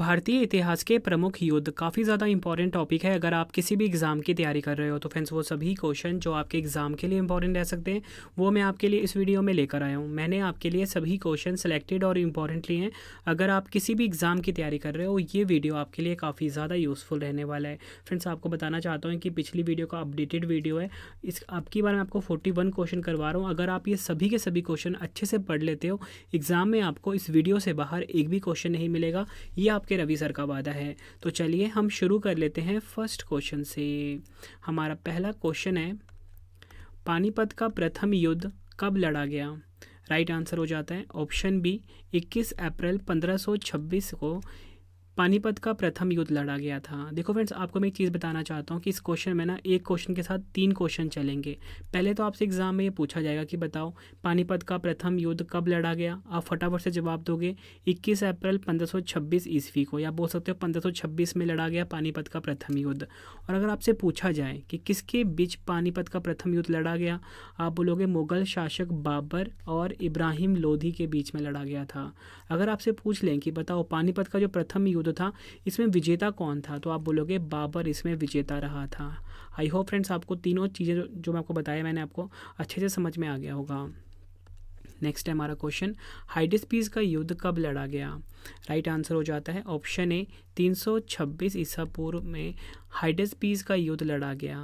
भारतीय इतिहास के प्रमुख युद्ध काफ़ी ज़्यादा इंपॉर्टेंट टॉपिक है। अगर आप किसी भी एग्ज़ाम की तैयारी कर रहे हो तो फ्रेंड्स वो सभी क्वेश्चन जो आपके एग्ज़ाम के लिए इंपॉर्टेंट रह सकते हैं वो मैं आपके लिए इस वीडियो में लेकर आया हूँ। मैंने आपके लिए सभी क्वेश्चन सेलेक्टेड और इम्पॉर्टेंट लिए हैं। अगर आप किसी भी एग्ज़ाम की तैयारी कर रहे हो ये वीडियो आपके लिए काफ़ी ज़्यादा यूज़फुल रहने वाला है। फ्रेंड्स आपको बताना चाहता हूँ कि पिछली वीडियो का अपडेटेड वीडियो है। इस आपकी बार मैं आपको 41 क्वेश्चन करवा रहा हूँ। अगर आप ये सभी के सभी क्वेश्चन अच्छे से पढ़ लेते हो एग्ज़ाम में आपको इस वीडियो से बाहर एक भी क्वेश्चन नहीं मिलेगा। ये आपके रवि सर का वादा है। तो चलिए हम शुरू कर लेते हैं फर्स्ट क्वेश्चन से। हमारा पहला क्वेश्चन है, पानीपत का प्रथम युद्ध कब लड़ा गया? राइट आंसर हो जाता है ऑप्शन बी, 21 अप्रैल 1526 को पानीपत का प्रथम युद्ध लड़ा गया था। देखो फ्रेंड्स आपको मैं एक चीज़ बताना चाहता हूँ कि इस क्वेश्चन में ना एक क्वेश्चन के साथ 3 क्वेश्चन चलेंगे। पहले तो आपसे एग्जाम में ये पूछा जाएगा कि बताओ पानीपत का प्रथम युद्ध कब लड़ा गया। आप फटाफट से जवाब दोगे 21 अप्रैल 1526 ईस्वी को, या बोल सकते हो 1526 में लड़ा गया पानीपत का प्रथम युद्ध। और अगर आपसे पूछा जाए कि किसके बीच पानीपत का प्रथम युद्ध लड़ा गया, आप बोलोगे मुगल शासक बाबर और इब्राहिम लोधी के बीच में लड़ा गया था। अगर आपसे पूछ लें कि बताओ पानीपत का जो प्रथम युद्ध था इसमें विजेता कौन था, तो आप बोलोगे बाबर इसमें विजेता रहा था। आई होप फ्रेंड्स आपको तीनों चीज़ें जो मैं आपको बताया मैंने आपको अच्छे से समझ में आ गया होगा। नेक्स्ट है हमारा क्वेश्चन, हाइडेस्पीस का युद्ध कब लड़ा गया? राइट आंसर हो जाता है ऑप्शन ए, 326 ईसा पूर्व में हाइडेस्पीस का युद्ध लड़ा गया।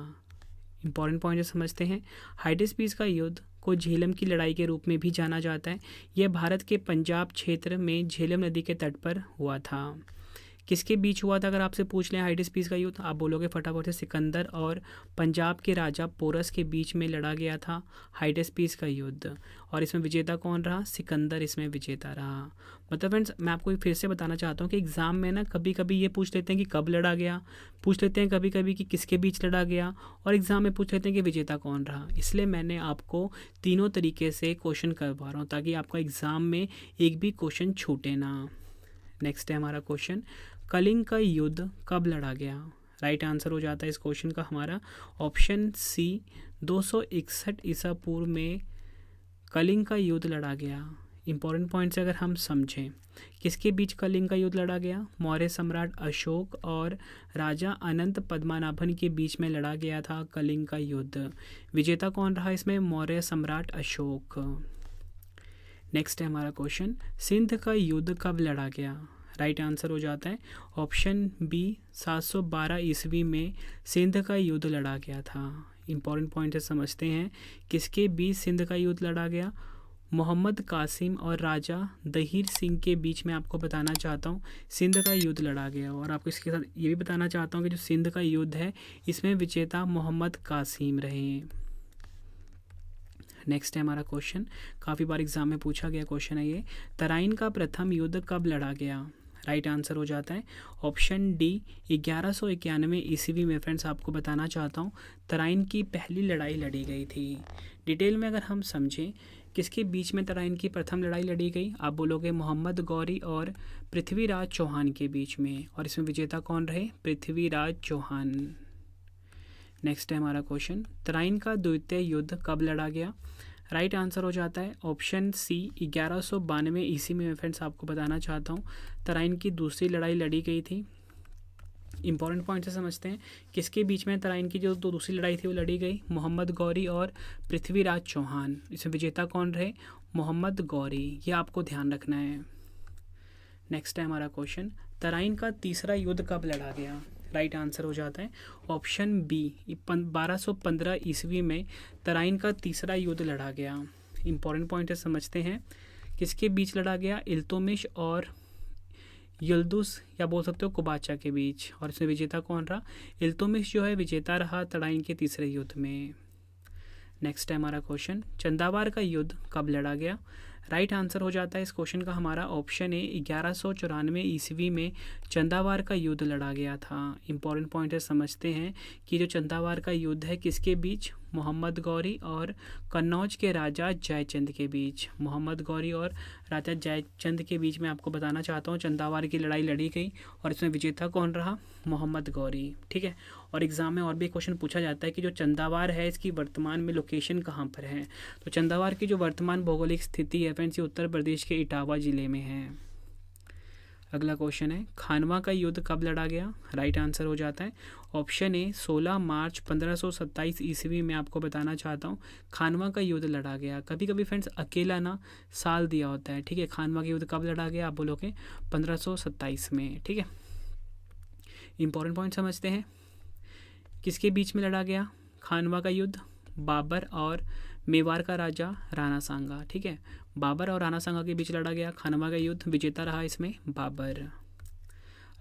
इंपॉर्टेंट पॉइंट समझते हैं। हाइडेस्पीस का युद्ध को झेलम की लड़ाई के रूप में भी जाना जाता है। यह भारत के पंजाब क्षेत्र में झेलम नदी के तट पर हुआ था। किसके बीच हुआ था अगर आपसे पूछ लें हाइडेस्पीस का युद्ध, आप बोलोगे फटाफट से सिकंदर और पंजाब के राजा पोरस के बीच में लड़ा गया था हाइडेस्पीस का युद्ध। और इसमें विजेता कौन रहा? सिकंदर इसमें विजेता रहा। मतलब फ्रेंड्स मैं आपको फिर से बताना चाहता हूँ कि एग्ज़ाम में ना कभी कभी ये पूछ लेते हैं कि कब लड़ा गया, पूछ लेते हैं कभी कभी कि किसके बीच लड़ा गया, और एग्ज़ाम में पूछ लेते हैं कि विजेता कौन रहा। इसलिए मैंने आपको तीनों तरीके से क्वेश्चन करवा रहा हूँ ताकि आपका एग्ज़ाम में एक भी क्वेश्चन छूटे ना। नेक्स्ट है हमारा क्वेश्चन, कलिंग का युद्ध कब लड़ा गया? राइट आंसर हो जाता है इस क्वेश्चन का हमारा ऑप्शन सी, 261 ईसा पूर्व में कलिंग का युद्ध लड़ा गया। इंपॉर्टेंट पॉइंट से अगर हम समझें, किसके बीच कलिंग का युद्ध लड़ा गया? मौर्य सम्राट अशोक और राजा अनंत पद्मनाभन के बीच में लड़ा गया था कलिंग का युद्ध। विजेता कौन रहा इसमें? मौर्य सम्राट अशोक। नेक्स्ट है हमारा क्वेश्चन, सिंध का युद्ध कब लड़ा गया? राइट आंसर हो जाता है ऑप्शन बी, 712 ईस्वी में सिंध का युद्ध लड़ा गया था। इंपॉर्टेंट पॉइंट है समझते हैं, किसके बीच सिंध का युद्ध लड़ा गया? मोहम्मद कासिम और राजा दहीर सिंह के बीच में आपको बताना चाहता हूँ सिंध का युद्ध लड़ा गया। और आपको इसके साथ ये भी बताना चाहता हूँ कि जो सिंध का युद्ध है इसमें विजेता मोहम्मद कासिम रहे। नेक्स्ट है हमारा क्वेश्चन, काफ़ी बार एग्जाम में पूछा गया क्वेश्चन है ये, तराइन का प्रथम युद्ध कब लड़ा गया? राइट आंसर हो जाता है ऑप्शन डी, 1191 ईस्वी में। फ्रेंड्स आपको बताना चाहता हूँ तराइन की पहली लड़ाई लड़ी गई थी। डिटेल में अगर हम समझें किसके बीच में तराइन की प्रथम लड़ाई लड़ी गई, आप बोलोगे मोहम्मद गौरी और पृथ्वीराज चौहान के बीच में। और इसमें विजेता कौन रहे? पृथ्वीराज चौहान। नेक्स्ट है हमारा क्वेश्चन, तराइन का द्वितीय युद्ध कब लड़ा गया? राइट आंसर हो जाता है ऑप्शन सी, 1192 ईस्वी में। फ्रेंड्स आपको बताना चाहता हूँ तराइन की दूसरी लड़ाई लड़ी गई थी। इंपॉर्टेंट पॉइंट से समझते हैं, किसके बीच में तराइन की जो दूसरी लड़ाई थी वो लड़ी गई? मोहम्मद गौरी और पृथ्वीराज चौहान। इसमें विजेता कौन रहे? मोहम्मद गौरी। ये आपको ध्यान रखना है। नेक्स्ट है हमारा क्वेश्चन, तराइन का तीसरा युद्ध कब लड़ा गया? राइट आंसर हो जाता है ऑप्शन बी, 1215 ईस्वी में तराइन का तीसरा युद्ध लड़ा गया। इंपॉर्टेंट पॉइंट है समझते हैं, किसके बीच लड़ा गया? इल्तुतमिश और यल्दुस या बोल सकते हो कुबाचा के बीच। और इसमें विजेता कौन रहा? इल्तुतमिश जो है विजेता रहा तराइन के तीसरे युद्ध में। नेक्स्ट है हमारा क्वेश्चन, चंदावार का युद्ध कब लड़ा गया? राइट आंसर हो जाता है इस क्वेश्चन का हमारा ऑप्शन ए, 1194 ईस्वी में चंदावार का युद्ध लड़ा गया था। इंपॉर्टेंट पॉइंट है समझते हैं कि जो चंदावार का युद्ध है किसके बीच? मोहम्मद गौरी और कन्नौज के राजा जयचंद के बीच। मोहम्मद गौरी और राजा जयचंद के बीच में आपको बताना चाहता हूँ चंदावार की लड़ाई लड़ी गई और इसमें विजेता कौन रहा? मोहम्मद गौरी। ठीक है। और एग्ज़ाम में और भी क्वेश्चन पूछा जाता है कि जो चंदावार है इसकी वर्तमान में लोकेशन कहाँ पर है। तो चंदावार की जो वर्तमान भौगोलिक स्थिति है फ्रेंड्स ये उत्तर प्रदेश के इटावा ज़िले में है। अगला क्वेश्चन है, खानवा का युद्ध कब लड़ा गया? राइट आंसर हो जाता है ऑप्शन ए 16 मार्च 1527 ईस्वी में। आपको बताना चाहता हूँ खानवा का युद्ध लड़ा गया। कभी कभी फ्रेंड्स अकेला ना साल दिया होता है, ठीक है। खानवा का युद्ध कब लड़ा गया? आप बोलोगे 1527 में, ठीक है। इंपॉर्टेंट पॉइंट समझते हैं, किसके बीच में लड़ा गया खानवा का युद्ध? बाबर और मेवाड़ का राजा राणा सांगा, ठीक है। बाबर और राणा सांगा के बीच लड़ा गया खानवा का युद्ध। विजेता रहा इसमें बाबर।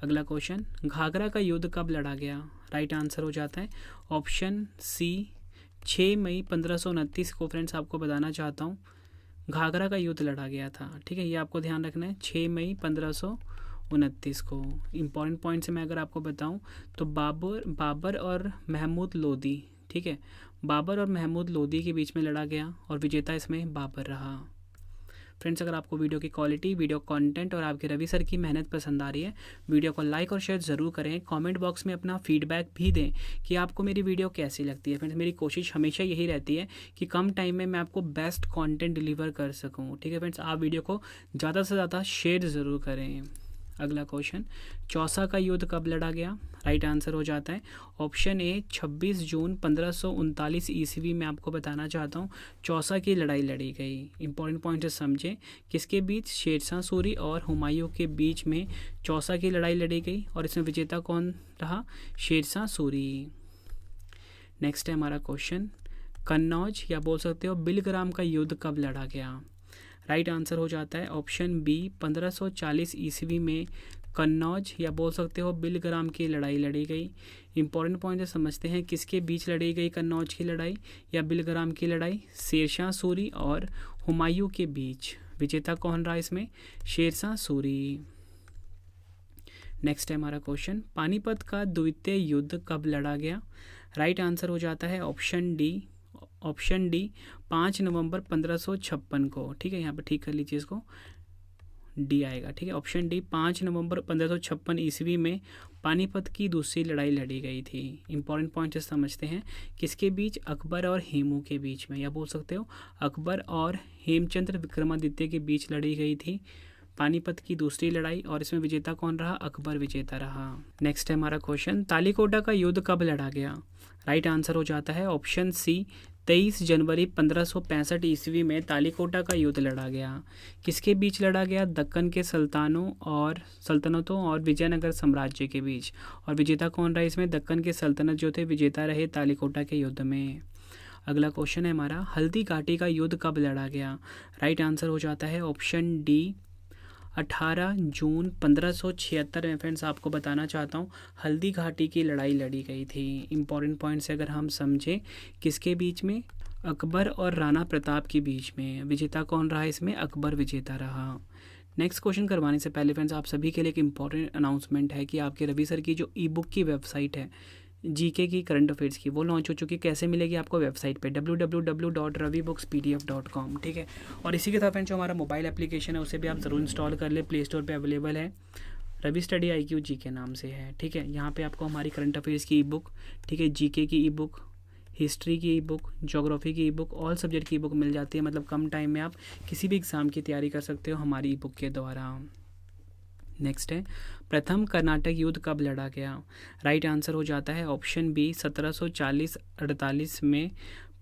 अगला क्वेश्चन, घाघरा का युद्ध कब लड़ा गया? राइट आंसर हो जाता है ऑप्शन सी 6 मई 1529 को। फ्रेंड्स आपको बताना चाहता हूँ घाघरा का युद्ध लड़ा गया था, ठीक है। ये आपको ध्यान रखना है, 6 मई 1529 को। इंपॉर्टेंट पॉइंट से मैं अगर आपको बताऊं तो बाबर और महमूद लोदी, ठीक है। बाबर और महमूद लोदी के बीच में लड़ा गया और विजेता इसमें बाबर रहा। फ्रेंड्स अगर आपको वीडियो की क्वालिटी, वीडियो कंटेंट और आपके रवि सर की मेहनत पसंद आ रही है, वीडियो को लाइक और शेयर ज़रूर करें। कमेंट बॉक्स में अपना फीडबैक भी दें कि आपको मेरी वीडियो कैसी लगती है। फ्रेंड्स मेरी कोशिश हमेशा यही रहती है कि कम टाइम में मैं आपको बेस्ट कंटेंट डिलीवर कर सकूं, ठीक है। फ्रेंड्स आप वीडियो को ज़्यादा से ज़्यादा शेयर ज़रूर करें। अगला क्वेश्चन, चौसा का युद्ध कब लड़ा गया? राइट आंसर हो जाता है ऑप्शन ए 26 जून 1539 ईस्वी में। आपको बताना चाहता हूँ चौसा की लड़ाई लड़ी गई। इंपॉर्टेंट पॉइंट से समझें, किसके बीच? शेरशाह सूरी और हुमायूं के बीच में चौसा की लड़ाई लड़ी गई और इसमें विजेता कौन रहा? शेरशाह सूरी। नेक्स्ट है हमारा क्वेश्चन, कन्नौज या बोल सकते हो बिलग्राम का युद्ध कब लड़ा गया? राइट आंसर हो जाता है ऑप्शन बी 1540 ईस्वी में कन्नौज या बोल सकते हो बिलग्राम की लड़ाई लड़ी गई। इंपॉर्टेंट पॉइंट है समझते हैं, किसके बीच लड़ी गई कन्नौज की लड़ाई या बिलग्राम की लड़ाई? शेरशाह सूरी और हुमायूं के बीच। विजेता कौन रहा इसमें? शेरशाह सूरी। नेक्स्ट है हमारा क्वेश्चन, पानीपत का द्वितीय युद्ध कब लड़ा गया? राइट आंसर हो जाता है ऑप्शन डी 5 नवंबर 1556 को, ठीक है। यहाँ पर ठीक कर लीजिए, इसको डी आएगा, ठीक है। ऑप्शन डी 5 नवंबर 1556 ईस्वी में पानीपत की दूसरी लड़ाई लड़ी गई थी। इंपॉर्टेंट पॉइंट समझते हैं, किसके बीच? अकबर और हेमू के बीच में, या बोल सकते हो अकबर और हेमचंद्र विक्रमादित्य के बीच लड़ी गई थी पानीपत की दूसरी लड़ाई और इसमें विजेता कौन रहा? अकबर विजेता रहा। नेक्स्ट है हमारा क्वेश्चन, तालीकोटा का युद्ध कब लड़ा गया? राइट आंसर हो जाता है ऑप्शन सी 23 जनवरी 1565 ईस्वी में तालीकोटा का युद्ध लड़ा गया। किसके बीच लड़ा गया? दक्कन के सल्तनतों और विजयनगर साम्राज्य के बीच। और विजेता कौन रहा इसमें? दक्कन के सल्तनत जो थे विजेता रहे तालीकोटा के युद्ध में। अगला क्वेश्चन है हमारा, हल्दी घाटी का युद्ध कब लड़ा गया? राइट आंसर हो जाता है ऑप्शन डी 18 जून 1576 में। फ्रेंड्स आपको बताना चाहता हूँ हल्दी घाटी की लड़ाई लड़ी गई थी। इंपॉर्टेंट पॉइंट से अगर हम समझें, किसके बीच में? अकबर और राणा प्रताप के बीच में। विजेता कौन रहा इसमें? अकबर विजेता रहा। नेक्स्ट क्वेश्चन करवाने से पहले फ्रेंड्स आप सभी के लिए एक इंपॉर्टेंट अनाउंसमेंट है कि आपके रवि सर की जो ई बुक की वेबसाइट है जीके की, करंट अफेयर्स की, वो लॉन्च हो चुकी है। कैसे मिलेगी आपको? वेबसाइट पे www.ravibookspdf.com, ठीक है। और इसी के साथ फ्रेंड्स जो हमारा मोबाइल एप्लीकेशन है उसे भी आप ज़रूर इंस्टॉल कर ले, प्ले स्टोर पे अवेलेबल है, रवि स्टडी IQ जी के नाम से है, ठीक है। यहाँ पे आपको हमारी करंट अफेयर्स की ई बुक, ठीक है, जीके की ई बुक, हिस्ट्री की ई बुक, ज्योग्राफी की ई बुक, ऑल सब्जेक्ट की ई बुक मिल जाती है। मतलब कम टाइम में आप किसी भी एग्ज़ाम की तैयारी कर सकते हो हमारी ई बुक के द्वारा। नेक्स्ट है, प्रथम कर्नाटक युद्ध कब लड़ा गया? राइट आंसर हो जाता है ऑप्शन बी 1740-48 में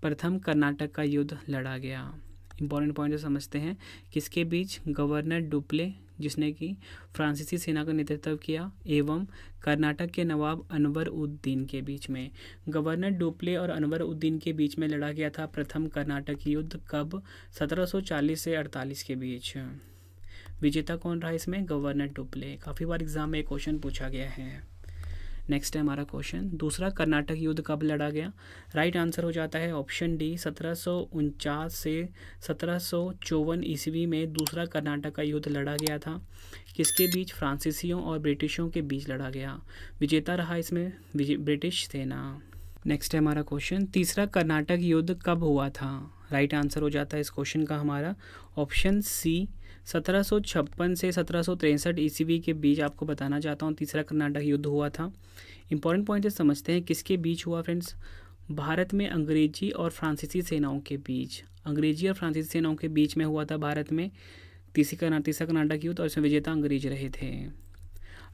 प्रथम कर्नाटक का युद्ध लड़ा गया। इंपॉर्टेंट पॉइंट समझते हैं, किसके बीच? गवर्नर डुप्ले जिसने कि फ्रांसीसी सेना का नेतृत्व किया एवं कर्नाटक के नवाब अनवर उद्दीन के बीच में। गवर्नर डुप्ले और अनवर उद्दीन के बीच में लड़ा गया था प्रथम कर्नाटक युद्ध। कब? 1740 से 48 के बीच। विजेता कौन रहा इसमें? Governor Dupleix. काफ़ी बार एग्जाम में क्वेश्चन पूछा गया है। नेक्स्ट है हमारा क्वेश्चन, दूसरा कर्नाटक युद्ध कब लड़ा गया? राइट आंसर हो जाता है ऑप्शन डी 1749 से 1754 ईस्वी में दूसरा कर्नाटक का युद्ध लड़ा गया था। किसके बीच? फ्रांसीसियों और ब्रिटिशों के बीच लड़ा गया। विजेता रहा इसमें ब्रिटिश सेना। नेक्स्ट है हमारा क्वेश्चन, तीसरा कर्नाटक युद्ध कब हुआ था? राइट आंसर हो जाता है इस क्वेश्चन का हमारा ऑप्शन सी 1756 से 1763 ईस्वी के बीच। आपको बताना चाहता हूँ तीसरा कर्नाटक युद्ध हुआ था। इंपॉर्टेंट पॉइंट समझते हैं, किसके बीच हुआ फ्रेंड्स? भारत में अंग्रेजी और फ्रांसीसी सेनाओं के बीच। अंग्रेजी और फ्रांसीसी सेनाओं के बीच में हुआ था भारत में तीसरा कर्नाटक युद्ध और इसमें विजेता अंग्रेज रहे थे।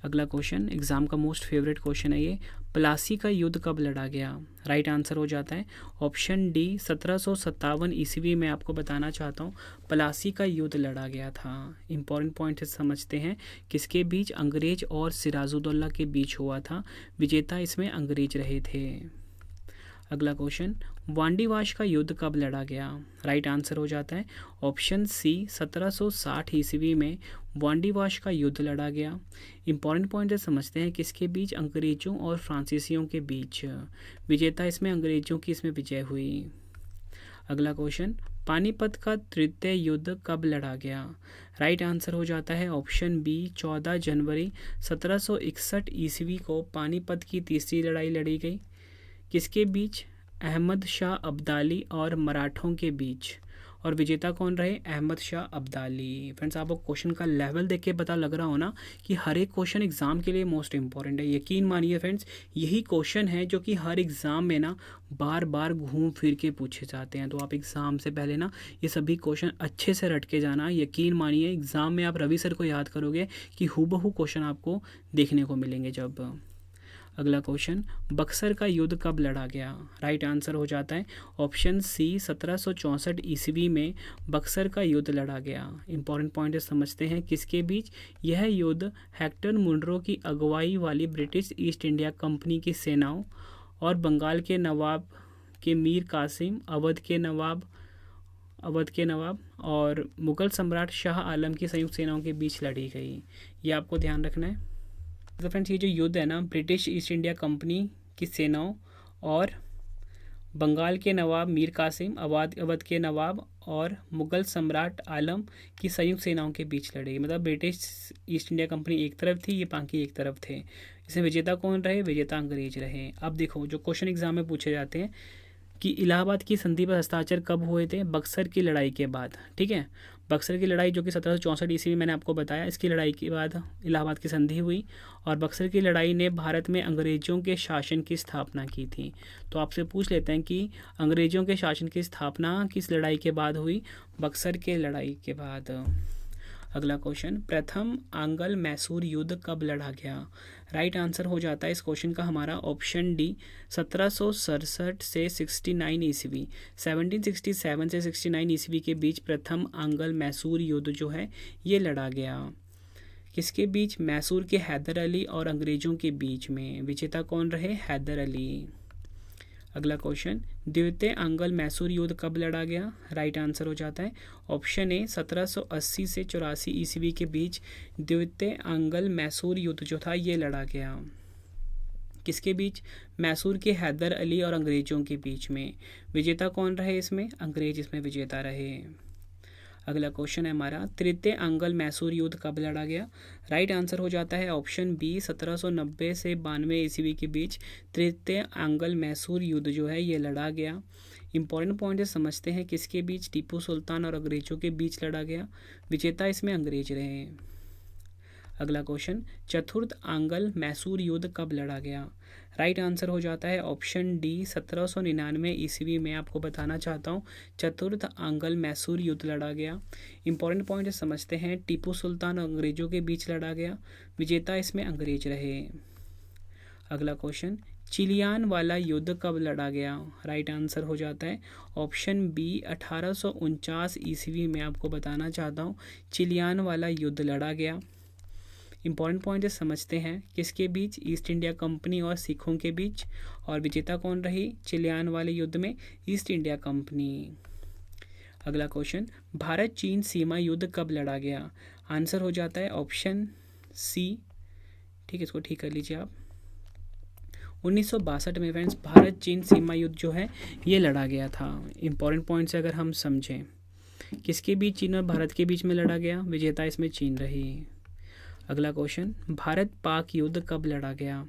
अगला क्वेश्चन एग्ज़ाम का मोस्ट फेवरेट क्वेश्चन है ये, प्लासी का युद्ध कब लड़ा गया? राइट आंसर हो जाता है ऑप्शन डी 1757 ईस्वी में। आपको बताना चाहता हूँ प्लासी का युद्ध लड़ा गया था। इंपॉर्टेंट पॉइंट समझते हैं, किसके बीच? अंग्रेज और सिराजुद्दौला के बीच हुआ था। विजेता इसमें अंग्रेज रहे थे। अगला क्वेश्चन, वांडीवाश का युद्ध कब लड़ा गया? राइट आंसर हो जाता है ऑप्शन सी 1760 ईस्वी में वांडीवाश का युद्ध लड़ा गया। इंपॉर्टेंट पॉइंट समझते हैं, किसके बीच? अंग्रेजों और फ्रांसीसियों के बीच। विजेता इसमें अंग्रेजों की इसमें विजय हुई। अगला क्वेश्चन, पानीपत का तृतीय युद्ध कब लड़ा गया? राइट आंसर हो जाता है ऑप्शन बी 14 जनवरी 1761 ईस्वी को पानीपत की तीसरी लड़ाई लड़ी गई। किसके बीच? अहमद शाह अब्दाली और मराठों के बीच। और विजेता कौन रहे? अहमद शाह अब्दाली। फ्रेंड्स, आपको क्वेश्चन का लेवल देख के पता लग रहा हो ना कि हर एक क्वेश्चन एग्जाम के लिए मोस्ट इंपॉर्टेंट है। यकीन मानिए फ्रेंड्स, यही क्वेश्चन है जो कि हर एग्जाम में ना बार बार घूम फिर के पूछे जाते हैं। तो आप एग्ज़ाम से पहले ना ये सभी क्वेश्चन अच्छे से रट के जाना। यकीन मानिए एग्ज़ाम में आप रवि सर को याद करोगे कि हूबहू क्वेश्चन आपको देखने को मिलेंगे जब। अगला क्वेश्चन, बक्सर का युद्ध कब लड़ा गया? राइट आंसर हो जाता है ऑप्शन सी 1764 ईस्वी में बक्सर का युद्ध लड़ा गया। इंपॉर्टेंट पॉइंट समझते हैं, किसके बीच? यह युद्ध हेक्टर मुनरो की अगुवाई वाली ब्रिटिश ईस्ट इंडिया कंपनी की सेनाओं और बंगाल के नवाब के मीर कासिम, अवध के नवाब और मुगल सम्राट शाह आलम की संयुक्त सेनाओं के बीच लड़ी गई। ये आपको ध्यान रखना है। तो फ्रेंड्स, ये जो युद्ध है ना ब्रिटिश ईस्ट इंडिया कंपनी की सेनाओं और बंगाल के नवाब मीर कासिम, अवध के नवाब और मुगल सम्राट आलम की संयुक्त सेनाओं के बीच लड़ी। मतलब ब्रिटिश ईस्ट इंडिया कंपनी एक तरफ थी, ये बाकी एक तरफ थे। इसमें विजेता कौन रहे? विजेता अंग्रेज रहे। अब देखो, जो क्वेश्चन एग्जाम में पूछे जाते हैं कि इलाहाबाद की संधि पर हस्ताक्षर कब हुए थे? बक्सर की लड़ाई के बाद। ठीक है, बक्सर की लड़ाई जो कि 1764 ईस्वी में मैंने आपको बताया, इसकी लड़ाई के बाद इलाहाबाद की संधि हुई और बक्सर की लड़ाई ने भारत में अंग्रेज़ों के शासन की स्थापना की थी। तो आपसे पूछ लेते हैं कि अंग्रेज़ों के शासन की स्थापना किस लड़ाई के बाद हुई? बक्सर के लड़ाई के बाद। अगला क्वेश्चन, प्रथम आंग्ल मैसूर युद्ध कब लड़ा गया? राइट आंसर हो जाता है इस क्वेश्चन का हमारा ऑप्शन डी 1767 से 69 ईस्वी। 1767 से 69 ईस्वी के बीच प्रथम आंग्ल मैसूर युद्ध जो है ये लड़ा गया। किसके बीच? मैसूर के हैदर अली और अंग्रेज़ों के बीच में। विजेता कौन रहे? हैदर अली। अगला क्वेश्चन, द्वितीय आंग्ल मैसूर युद्ध कब लड़ा गया? राइट आंसर हो जाता है ऑप्शन ए 1780 से 84 ईस्वी के बीच द्वितीय आंग्ल मैसूर युद्ध जो था ये लड़ा गया। किसके बीच? मैसूर के हैदर अली और अंग्रेज़ों के बीच में। विजेता कौन रहे इसमें? अंग्रेज इसमें विजेता रहे। अगला क्वेश्चन है हमारा, तृतीय आंग्ल मैसूर युद्ध कब लड़ा गया? राइट आंसर हो जाता है ऑप्शन बी 1790 से 92 ईस्वी के बीच तृतीय आंग्ल मैसूर युद्ध जो है ये लड़ा गया। इंपॉर्टेंट पॉइंट समझते हैं, किसके बीच? टीपू सुल्तान और अंग्रेजों के बीच लड़ा गया। विजेता इसमें अंग्रेज रहे। अगला क्वेश्चन, चतुर्थ आंग्ल मैसूर युद्ध कब लड़ा गया? राइट आंसर हो जाता है ऑप्शन डी 1799 ईस्वी में। आपको बताना चाहता हूँ चतुर्थ आंग्ल मैसूर युद्ध लड़ा गया। इंपॉर्टेंट पॉइंट समझते हैं, टीपू सुल्तान और अंग्रेजों के बीच लड़ा गया। विजेता इसमें अंग्रेज रहे। अगला क्वेश्चन, चिलियान वाला युद्ध कब लड़ा गया? राइट आंसर हो जाता है ऑप्शन बी 1849 ईस्वी में। आपको बताना चाहता हूँ चिलियान वाला युद्ध लड़ा गया। इंपॉर्टेंट पॉइंट समझते हैं, किसके बीच? ईस्ट इंडिया कंपनी और सिखों के बीच। और विजेता कौन रही चिलियान वाले युद्ध में? East India company. अगला क्वेश्चन, भारत चीन सीमा युद्ध कब लड़ा गया? आंसर हो जाता है ऑप्शन सी, ठीक है, इसको ठीक कर लीजिए आप, 1962 में फ्रेंड्स भारत चीन सीमा युद्ध जो है ये लड़ा गया था। इंपॉर्टेंट पॉइंट से अगर हम समझें, किसके बीच? चीन और भारत के बीच में लड़ा गया। विजेता इसमें चीन रही। अगला क्वेश्चन, भारत पाक युद्ध कब लड़ा गया?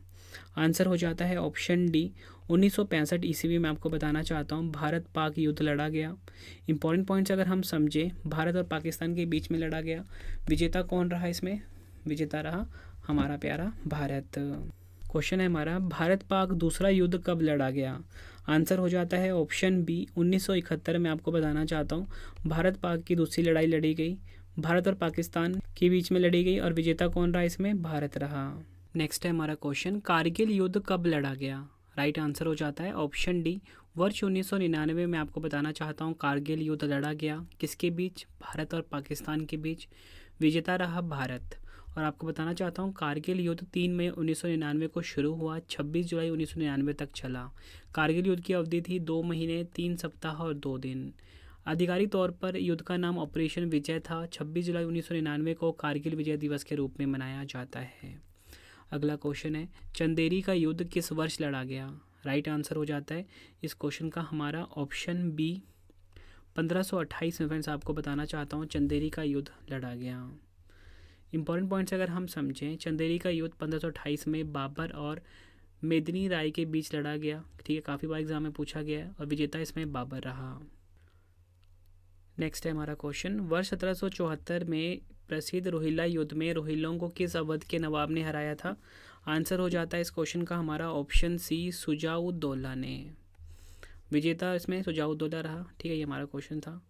आंसर हो जाता है ऑप्शन डी 1965 ईस्वी में। आपको बताना चाहता हूँ भारत पाक युद्ध लड़ा गया। इंपॉर्टेंट पॉइंट्स अगर हम समझें, भारत और पाकिस्तान के बीच में लड़ा गया। विजेता कौन रहा इसमें? विजेता रहा हमारा प्यारा भारत। क्वेश्चन है हमारा, भारत पाक दूसरा युद्ध कब लड़ा गया? आंसर हो जाता है ऑप्शन बी 1971 में। आपको बताना चाहता हूँ भारत पाक की दूसरी लड़ाई लड़ी गई। भारत और पाकिस्तान के बीच में लड़ी गई और विजेता कौन रहा इसमें? भारत रहा। नेक्स्ट है हमारा क्वेश्चन, कारगिल युद्ध कब लड़ा गया? राइट आंसर हो जाता है ऑप्शन डी, वर्ष 1999 में। आपको बताना चाहता हूँ कारगिल युद्ध लड़ा गया किसके बीच? भारत और पाकिस्तान के बीच। विजेता रहा भारत। और आपको बताना चाहता हूँ कारगिल युद्ध 3 मई 1999 को शुरू हुआ, 26 जुलाई 1999 तक चला। कारगिल युद्ध की अवधि थी 2 महीने 3 सप्ताह और 2 दिन। आधिकारिक तौर पर युद्ध का नाम ऑपरेशन विजय था। 26 जुलाई 1999 को कारगिल विजय दिवस के रूप में मनाया जाता है। अगला क्वेश्चन है, चंदेरी का युद्ध किस वर्ष लड़ा गया? राइट आंसर हो जाता है इस क्वेश्चन का हमारा ऑप्शन बी, 1528 में। फ्रेंड्स आपको बताना चाहता हूँ चंदेरी का युद्ध लड़ा गया। इंपॉर्टेंट पॉइंट्स अगर हम समझें, चंदेरी का युद्ध 1528 में बाबर और मेदिनी राय के बीच लड़ा गया। ठीक है, काफ़ी बार एग्जाम में पूछा गया है और विजेता इसमें बाबर रहा। नेक्स्ट है हमारा क्वेश्चन, वर्ष 1774 में प्रसिद्ध रोहिल्ला युद्ध में रोहिल्लों को किस अवध के नवाब ने हराया था? आंसर हो जाता है इस क्वेश्चन का हमारा ऑप्शन सी, शुजाउद्दौला ने। विजेता इसमें शुजाउद्दौला रहा। ठीक है, ये हमारा क्वेश्चन था।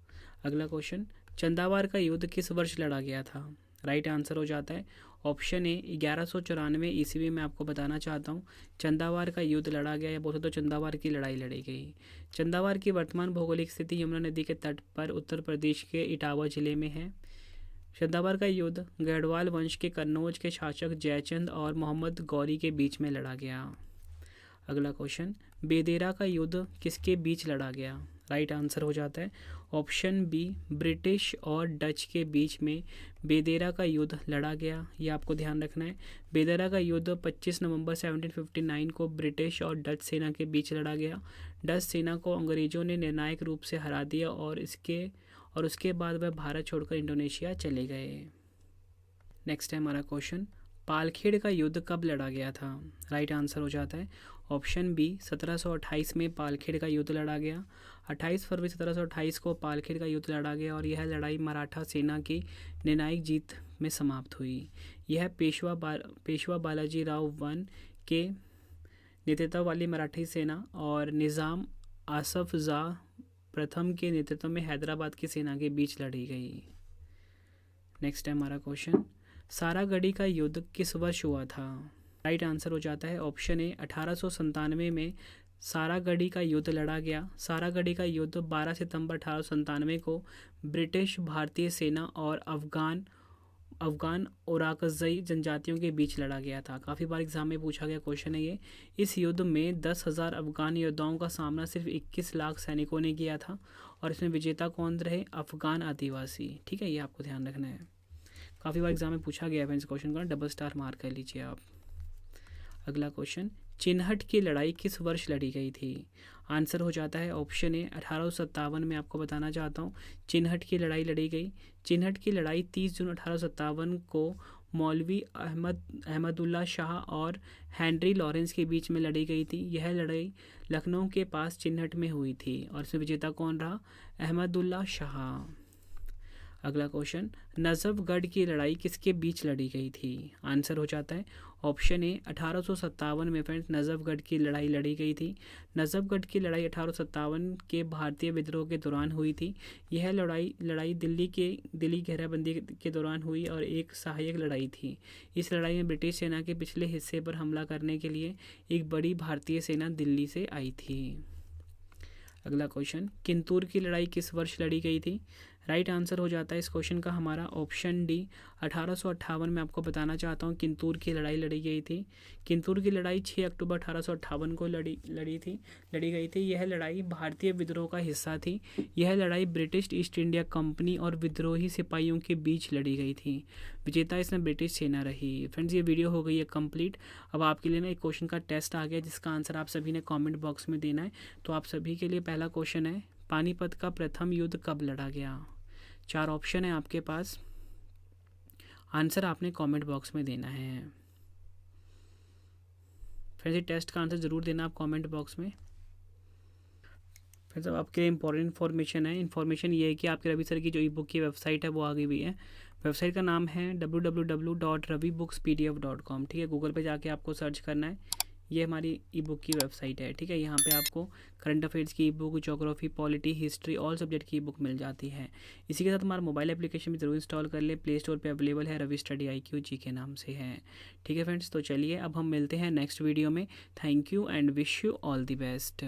अगला क्वेश्चन, चंदावार का युद्ध किस वर्ष लड़ा गया था? राइट आंसर हो जाता है ऑप्शन ए, 1194 ईस्वी में। आपको बताना चाहता हूँ चंदावार का युद्ध लड़ा गया, या बोलते तो चंदावार की लड़ाई लड़ी गई। चंदावार की वर्तमान भौगोलिक स्थिति यमुना नदी के तट पर उत्तर प्रदेश के इटावा जिले में है। चंदावार का युद्ध गढ़वाल वंश के कन्नौज के शासक जयचंद और मोहम्मद गौरी के बीच में लड़ा गया। अगला क्वेश्चन, बेदेरा का युद्ध किसके बीच लड़ा गया? राइट आंसर हो जाता है ऑप्शन बी, ब्रिटिश और डच के बीच में बेदेरा का युद्ध लड़ा गया। ये आपको ध्यान रखना है। बेदेरा का युद्ध 25 नवंबर 1759 को ब्रिटिश और डच सेना के बीच लड़ा गया। डच सेना को अंग्रेजों ने निर्णायक रूप से हरा दिया और उसके बाद वह भारत छोड़कर इंडोनेशिया चले गए। नेक्स्ट है हमारा क्वेश्चन, पालखेड़ का युद्ध कब लड़ा गया था? राइट आंसर हो जाता है ऑप्शन बी, 1728 में पालखेड़ का युद्ध लड़ा गया। 28 फरवरी 1728 को पालखेड़ का युद्ध लड़ा गया और यह लड़ाई मराठा सेना की निर्णायक जीत में समाप्त हुई। यह पेशवा बालाजी राव वन के नेतृत्व वाली मराठी सेना और निज़ाम आसफ जा प्रथम के नेतृत्व में हैदराबाद की सेना के बीच लड़ी गई। नेक्स्ट है हमारा क्वेश्चन, सारागढ़ी का युद्ध किस वर्ष हुआ था? राइट आंसर हो जाता है ऑप्शन ए, 1897 में सारागढ़ी का युद्ध लड़ा गया। सारागढ़ी का युद्ध 12 सितंबर 1897 को ब्रिटिश भारतीय सेना और अफगान ओराकजई जनजातियों के बीच लड़ा गया था। काफ़ी बार एग्जाम में पूछा गया क्वेश्चन है ये। इस युद्ध में 10,000 अफगान योद्धाओं का सामना सिर्फ 21 लाख सैनिकों ने किया था और इसमें विजेता कौन रहे? अफगान आदिवासी। ठीक है, ये आपको ध्यान रखना है। काफ़ी बार एग्जाम में पूछा गया है इस क्वेश्चन का, डबल स्टार मार्क कर लीजिए आप। अगला क्वेश्चन, चिन्हट की लड़ाई किस वर्ष लड़ी गई थी? आंसर हो जाता है ऑप्शन ए, 1857 में। आपको बताना चाहता हूँ चिन्हट की लड़ाई लड़ी गई। चिन्हट की लड़ाई 30 जून 1857 को मौलवी अहमदुल्ला शाह और हेनरी लॉरेंस के बीच में लड़ी गई थी। यह लड़ाई लखनऊ के पास चिन्हट में हुई थी और इसमें विजेता कौन रहा? अहमदुल्ला शाह। अगला क्वेश्चन, नजफगढ़ की लड़ाई किसके बीच लड़ी गई थी? आंसर हो जाता है ऑप्शन ए, 1857 में। फ्रेंड्स नजफगढ़ की लड़ाई लड़ी गई थी। नजफगढ़ की लड़ाई 1857 के भारतीय विद्रोह के दौरान हुई थी। यह लड़ाई दिल्ली घेराबंदी के दौरान हुई और एक सहायक लड़ाई थी। इस लड़ाई में ब्रिटिश सेना के पिछले हिस्से पर हमला करने के लिए एक बड़ी भारतीय सेना दिल्ली से आई थी। अगला क्वेश्चन, किंतूर की लड़ाई किस वर्ष लड़ी गई थी? राइट आंसर हो जाता है इस क्वेश्चन का हमारा ऑप्शन डी, 1858 में। आपको बताना चाहता हूँ किंतूर की लड़ाई लड़ी गई थी। किंतूर की लड़ाई 6 अक्टूबर 1858 को लड़ी गई थी। यह लड़ाई भारतीय विद्रोह का हिस्सा थी। यह लड़ाई ब्रिटिश ईस्ट इंडिया कंपनी और विद्रोही सिपाहियों के बीच लड़ी गई थी। विजेता इसमें ब्रिटिश सेना रही। फ्रेंड्स ये वीडियो हो गई है कंप्लीट। अब आपके लिए ना एक क्वेश्चन का टेस्ट आ गया जिसका आंसर आप सभी ने कॉमेंट बॉक्स में देना है। तो आप सभी के लिए पहला क्वेश्चन है, पानीपत का प्रथम युद्ध कब लड़ा गया? 4 ऑप्शन है आपके पास, आंसर आपने कमेंट बॉक्स में देना है। फिर से टेस्ट का आंसर ज़रूर देना आप कमेंट बॉक्स में। फिर सब आपके लिए इंपॉर्टेंट इन्फॉर्मेशन है। इन्फॉर्मेशन ये है कि आपके रवि सर की जो ई बुक की वेबसाइट है वो आ गई हुई है। वेबसाइट का नाम है www.ravibooks.pdf.com। ठीक है, गूगल पे जाके आपको सर्च करना है। ये हमारी ई बुक की वेबसाइट है, ठीक है। यहाँ पे आपको करंट अफेयर्स की ई book, geography, polity, history, all subject की ई बुक मिल जाती है। इसी के साथ हमारा मोबाइल एप्लीकेशन भी ज़रूर इंस्टॉल कर ले, प्ले स्टोर पे अवेलेबल है, रवि स्टडी IQ जी के नाम से है, ठीक है फ्रेंड्स। तो चलिए अब हम मिलते हैं नेक्स्ट वीडियो में। Thank you and wish you all the best.